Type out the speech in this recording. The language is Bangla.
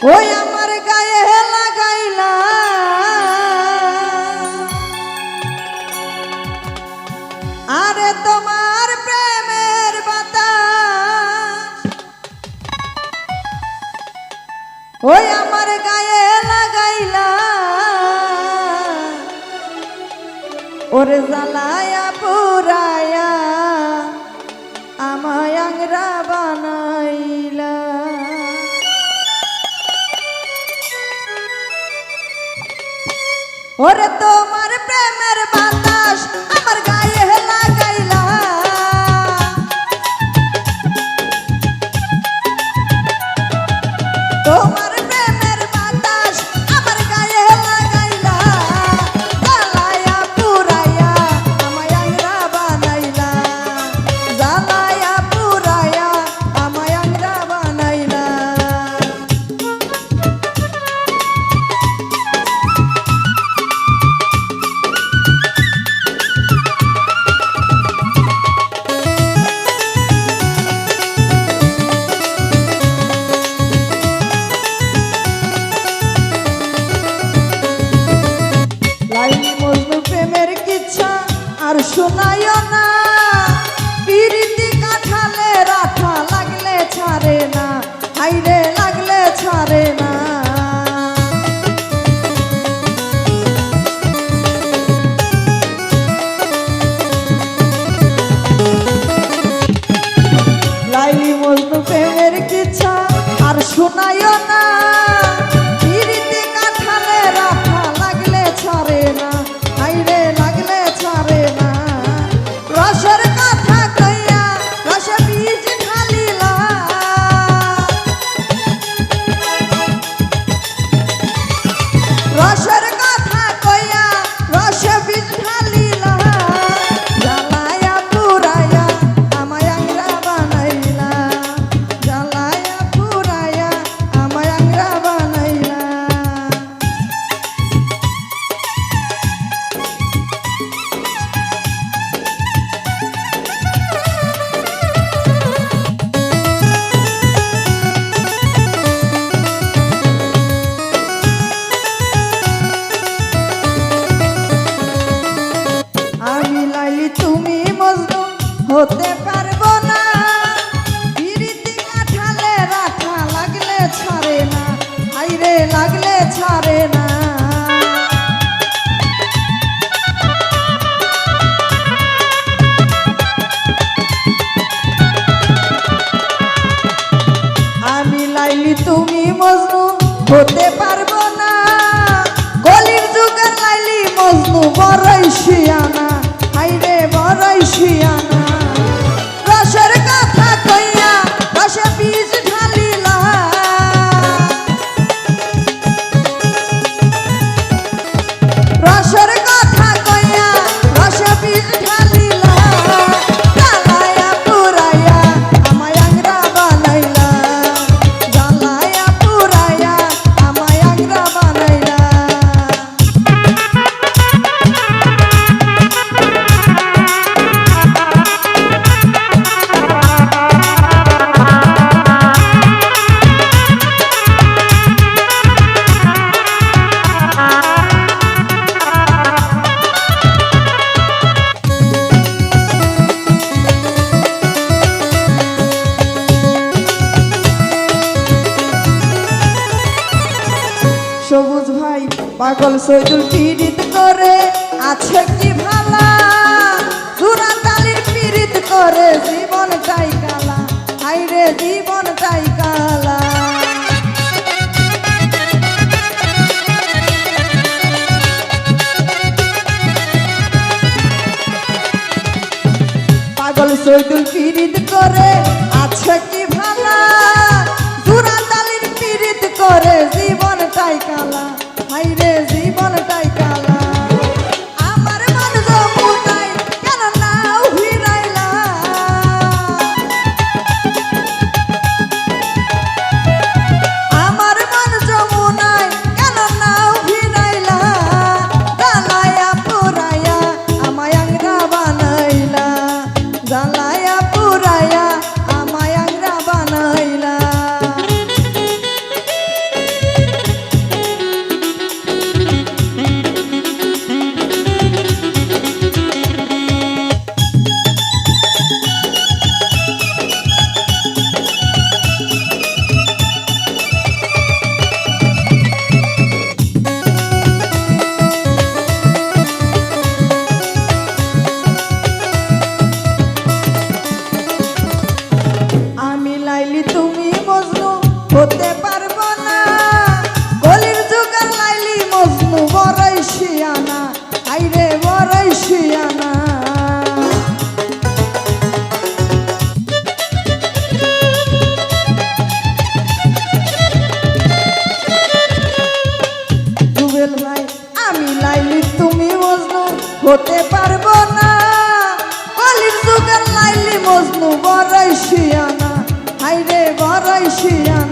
ওই আমার গায়ে লাগাইলা আরে তোমার প্রেমের বাতাস ওই আমার গায়ে লাগাইলা ওরে জ্বালায়া পুরায়া আমায় আংরা বানাইলা ওরে তোমার প্রেমের বাতাস আমার গায়ে লাগাইলা তোমার প্রেমের বাতাস আমার গায়ে লাগাইলা জ্বালায়া পুরায়া আমায় আংরা বানাইলা জ্বালায়া পুরায়া আমায় আংরা বানাইলা আর শোনায়ও না পিরিতি কাঠালে রাখা লাগলে ছাড়ে না হাইরে লাগলে ছাড়ে না লাইলি মজনু প্রেমের কিচ্ছা আর শোনায়ও না পিরিতি কাঠালে রাখা লাগলে ছাড়ে না হাইরে লাগলে ছাড়ে না রসের কথা কইয়া রসে বীজ ঢালিলা রসের কথা কইয়া রসে বীজ ঢালিলা জ্বালায়া পুরায়া আমায় আংরা বানাইলা জ্বালায়া পুরায়া আমায় আংরা বানাইলা আমি লাইলি তুমি মজনু হতে পারবো না পিরিতি কাঠালে রাখা লাগলে ছাড়ে না হাইরে লাগলে ছাড়ে না আমি লাইলি তুমি মজনু হতে পারবো না কলির যুগের লাইলি মজনু বড়ই শিয়ানা হাইরে বড়ই শিয়ানা রসের কথা কইয়া রসে বীজ ঢালিলা রসের কথা কইয়া রসে বীজ ঢালিলা জ্বালায়া পুরায়া আমায় আংরা বানাইলা জ্বালায়া পুরায়া আমায় আংরা বানাইলা সবুজ ভাই পাগল সৈদুল পীড়িত করে আছে কি ভালা জুরা তালির পীড়িত করে জীবনটাই কালা হাইরে জীবনটাই কালা পাগল সৈদুল পীড়িত করে আছে কি ভালা জুরা তালির পীড়িত করে জীবনটাই কালা হাইরে জীবনটাই কালা আমার মন যমুনাই কেন নাও ভিড়াইলা আমার মন যমুনাই কেন নাও ভিড়াইলা জ্বালায়া পুরায়া আমায় আংরা বানাইলা জ্বালায়া পুরায়া আমায় আংরা বানাইলা মজনু বড়ই শিয়ানা, হাইরে বড়ই শিয়ানা।